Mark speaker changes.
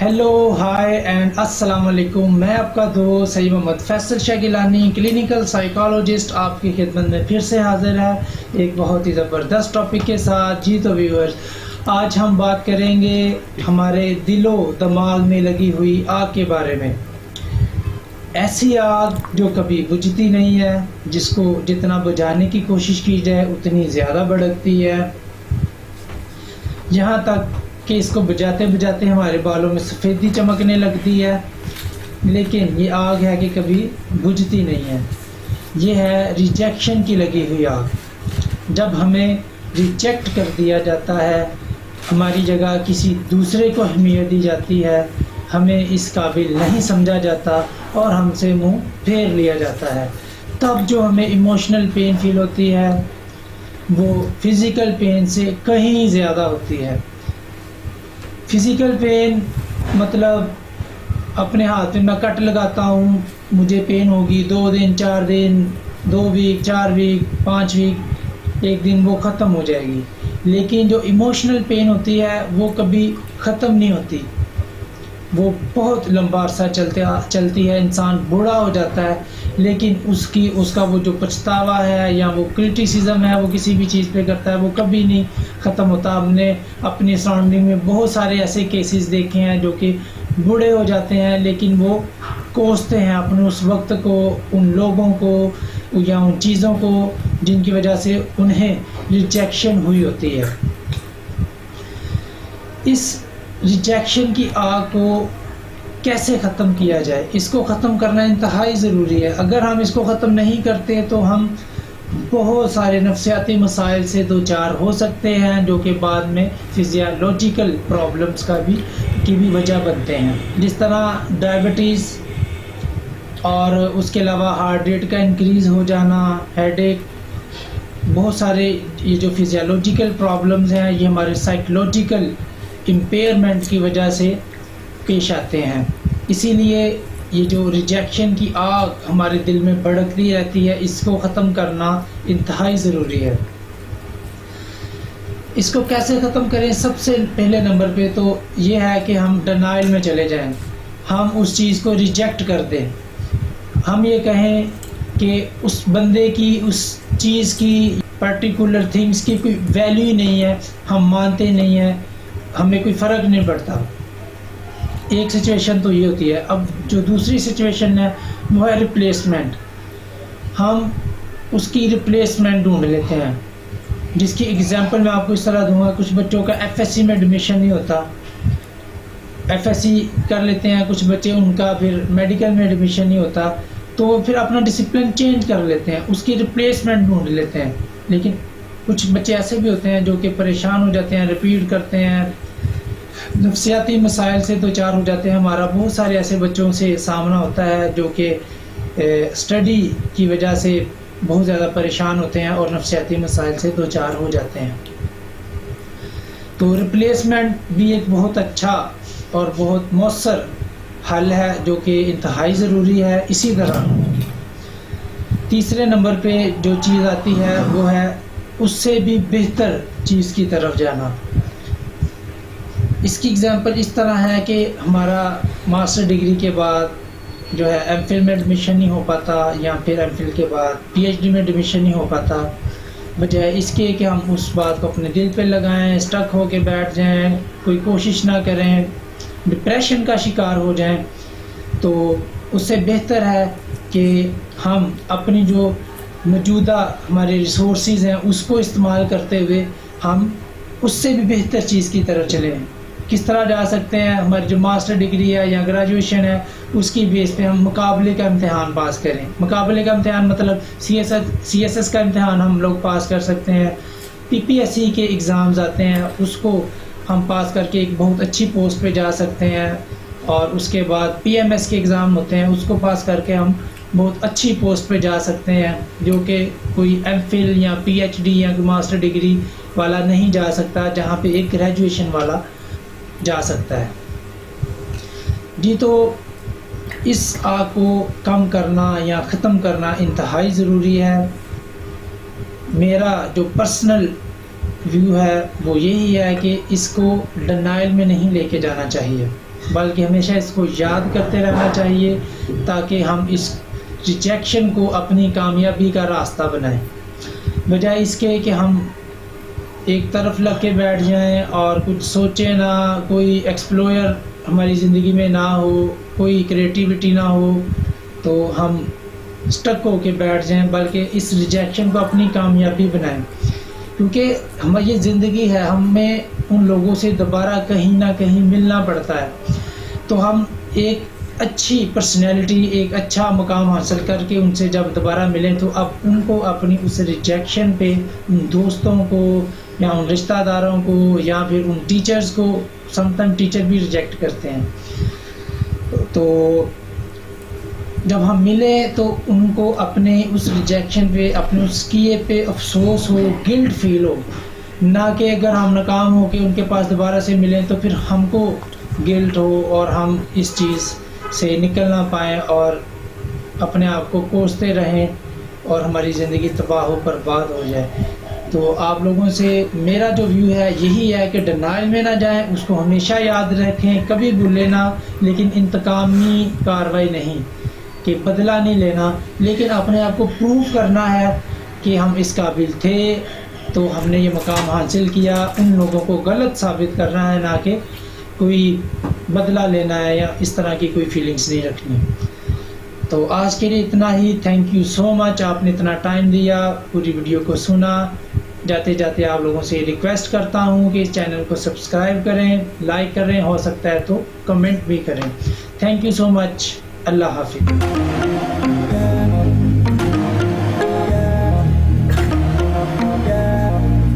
Speaker 1: Hello hi and السلام علیکم. میں آپ کا دوست سید محمد فیصل شاہ گیلانی کلینیکل سائیکالوجسٹ آپ کی خدمت میں پھر سے حاضر ہے ایک بہت ہی زبردست ٹاپک کے ساتھ. جی تو ویورز، آج ہم بات کریں گے ہمارے دل و دماغ میں لگی ہوئی آگ کے بارے میں. ایسی آگ جو کبھی بجھتی نہیں ہے، جس کو جتنا بجھانے کی کوشش کی جائے اتنی زیادہ بھڑکتی ہے، یہاں تک کہ اس کو بجھاتے بجھاتے ہمارے بالوں میں سفیدی چمکنے لگتی ہے. لیکن یہ آگ ہے کہ کبھی بجھتی نہیں ہے. یہ ہے ریجیکشن کی لگی ہوئی آگ. جب ہمیں ریجیکٹ کر دیا جاتا ہے، ہماری جگہ کسی دوسرے کو اہمیت دی جاتی ہے، ہمیں اس قابل نہیں سمجھا جاتا اور ہم سے منہ پھیر لیا جاتا ہے، تب جو ہمیں ایموشنل پین فیل ہوتی ہے وہ فزیکل پین سے کہیں زیادہ ہوتی ہے. فزیکل پین مطلب اپنے ہاتھ میں کٹ لگاتا ہوں، مجھے پین ہوگی 2 دن 4 دن 2 ویک 4 ویک 5 ویک، ایک دن وہ ختم ہو جائے گی. لیکن جو ایموشنل پین ہوتی ہے وہ کبھی ختم نہیں ہوتی، وہ بہت لمبا عرصہ چلتی ہے. انسان بوڑھا ہو جاتا ہے لیکن اس کا وہ جو پچھتاوا ہے یا وہ کرٹیسزم ہے وہ کسی بھی چیز پہ کرتا ہے وہ کبھی نہیں ختم ہوتا. ہم نے اپنی سراؤنڈنگ میں بہت سارے ایسے کیسز دیکھے ہیں جو کہ بوڑھے ہو جاتے ہیں لیکن وہ کوستے ہیں اپنے اس وقت کو، ان لوگوں کو یا ان چیزوں کو جن کی وجہ سے انہیں ریجیکشن ہوئی ہوتی ہے. اس ریجیکشن کی آگ کو کیسے ختم کیا جائے؟ اس کو ختم کرنا انتہائی ضروری ہے. اگر ہم اس کو ختم نہیں کرتے تو ہم بہت سارے نفسیاتی مسائل سے دوچار ہو سکتے ہیں جو کہ بعد میں فزیالوجیکل پرابلمس کی بھی وجہ بنتے ہیں، جس طرح ڈائبٹیز اور اس کے علاوہ ہارٹ ریٹ کا انکریز ہو جانا، ہیڈ ایک. بہت سارے یہ جو فزیالوجیکل پرابلمز ہیں یہ ہمارے سائیکولوجیکل امپیئرمنٹ کی وجہ سے پیش آتے ہیں. اسی لیے یہ جو ریجیکشن کی آگ ہمارے دل میں بھڑکتی رہتی ہے، اس کو ختم کرنا انتہائی ضروری ہے. اس کو کیسے ختم کریں؟ سب سے پہلے نمبر پہ تو یہ ہے کہ ہم ڈینائل میں چلے جائیں، ہم اس چیز کو ریجیکٹ کر دیں. ہم یہ کہیں کہ اس بندے کی، اس چیز کی، پرٹیکولر تھنگس کی کوئی ویلیو ہی نہیں ہے، ہم مانتے نہیں ہیں، ہمیں کوئی فرق نہیں پڑتا. ایک سچویشن تو یہ ہوتی ہے. اب جو دوسری سچویشن ہے وہ ہے ریپلیسمنٹ. ہم اس کی ریپلیسمنٹ ڈھونڈ لیتے ہیں، جس کی اگزامپل میں آپ کو اس طرح دوں گا. کچھ بچوں کا ایف ایس سی میں ایڈمیشن نہیں ہوتا، ایف ایس سی کر لیتے ہیں کچھ بچے، ان کا پھر میڈیکل میں ایڈمیشن نہیں ہوتا تو وہ پھر اپنا ڈسپلن چینج کر لیتے ہیں، اس کی ریپلیسمنٹ ڈھونڈ لیتے ہیں. لیکن کچھ بچے ایسے بھی ہوتے ہیں جو کہ پریشان ہو جاتے ہیں، ریپیٹ کرتے ہیں، نفسیاتی مسائل سے دوچار ہو جاتے ہیں. ہمارا بہت سارے ایسے بچوں سے سامنا ہوتا ہے جو کہ اسٹڈی کی وجہ سے بہت زیادہ پریشان ہوتے ہیں اور نفسیاتی مسائل سے دوچار ہو جاتے ہیں. تو ریپلیسمنٹ بھی ایک بہت اچھا اور بہت مؤثر حل ہے جو کہ انتہائی ضروری ہے. اسی طرح تیسرے نمبر پہ جو چیز آتی ہے وہ ہے اس سے بھی بہتر چیز کی طرف جانا. اس کی اگزامپل اس طرح ہے کہ ہمارا ماسٹر ڈگری کے بعد جو ہے ایم فل میں ایڈمیشن نہیں ہو پاتا، یا پھر ایم فل کے بعد پی ایچ ڈی میں ایڈمیشن نہیں ہو پاتا، بجائے اس کے کہ ہم اس بات کو اپنے دل پہ لگائیں، اسٹک ہو کے بیٹھ جائیں، کوئی کوشش نہ کریں، ڈپریشن کا شکار ہو جائیں. تو اس سے بہتر ہے کہ ہم اپنی جو موجودہ ہمارے ریسورسز ہیں اس کو استعمال کرتے ہوئے ہم اس سے بھی بہتر چیز کی طرف چلیں. کس طرح جا سکتے ہیں؟ ہماری جو ماسٹر ڈگری ہے یا گریجویشن ہے اس کی بیس پہ ہم مقابلے کا امتحان پاس کریں. مقابلے کا امتحان مطلب سی ایس ایس کا امتحان ہم لوگ پاس کر سکتے ہیں. پی پی ایس سی کے ایگزامز آتے ہیں، اس کو ہم پاس کر کے ایک بہت اچھی پوسٹ پہ جا سکتے ہیں. اور اس کے بعد پی ایم ایس کے ایگزام ہوتے ہیں، اس کو پاس کر کے ہم بہت اچھی پوسٹ پہ جا سکتے ہیں جو کہ کوئی ایم فل یا پی ایچ ڈی یا کوئی ماسٹر ڈگری والا نہیں جا سکتا، جہاں پہ ایک گریجویشن والا جا سکتا ہے. جی تو اس آگ کو کم کرنا یا ختم کرنا انتہائی ضروری ہے. میرا جو پرسنل ویو ہے وہ یہی ہے کہ اس کو ڈینائل میں نہیں لے کے جانا چاہیے. بلکہ ہمیشہ اس کو یاد کرتے رہنا چاہیے تاکہ ہم اس ریجیکشن کو اپنی کامیابی کا راستہ بنائیں، بجائے اس کے کہ ہم ایک طرف لگ کے بیٹھ جائیں اور کچھ سوچیں نہ، کوئی ایکسپلور ہماری زندگی میں نہ ہو، کوئی کریٹیوٹی نہ ہو، تو ہم اسٹک ہو کے بیٹھ جائیں، بلکہ اس ریجیکشن کو اپنی کامیابی بنائیں، کیونکہ ہماری زندگی ہے، ہمیں ان لوگوں سے دوبارہ کہیں نہ کہیں ملنا پڑتا ہے، تو ہم ایک اچھی پرسنالٹی، ایک اچھا مقام حاصل کر کے ان سے جب دوبارہ ملیں تو اب ان کو اپنی اس ریجیکشن پہ، ان دوستوں کو یا ان رشتہ داروں کو یا پھر ان ٹیچرز کو، سم ٹائم ٹیچر بھی ریجیکٹ کرتے ہیں، تو جب ہم ملیں تو ان کو اپنے اس ریجیکشن پہ، اپنے اس کیے پہ افسوس ہو، گلٹ فیل ہو، نہ کہ اگر ہم ناکام ہو کے ان کے پاس دوبارہ سے ملیں تو پھر ہم کو گلٹ ہو اور ہم اس چیز سے نکل نہ پائیں اور اپنے آپ کو کوستے رہیں اور ہماری زندگی تباہ و برباد ہو جائے۔ تو آپ لوگوں سے میرا جو ویو ہے یہی ہے کہ ڈینائل میں نہ جائیں، اس کو ہمیشہ یاد رکھیں، کبھی بھولیں نہ، لیکن انتقامی کارروائی نہیں کہ بدلہ نہیں لینا، لیکن اپنے آپ کو پروو کرنا ہے کہ ہم اس قابل تھے تو ہم نے یہ مقام حاصل کیا، ان لوگوں کو غلط ثابت کرنا ہے، نہ کہ کوئی بدلہ لینا ہے یا اس طرح کی کوئی فیلنگز نہیں رکھنی۔ تو آج کے لیے اتنا ہی، تھینک یو سو مچ، آپ نے اتنا ٹائم دیا، پوری ویڈیو کو سنا۔ جاتے جاتے آپ لوگوں سے ریکویسٹ کرتا ہوں کہ اس چینل کو سبسکرائب کریں، لائک کریں، ہو سکتا ہے تو کمنٹ بھی کریں۔ تھینک یو سو مچ، اللہ حافظ۔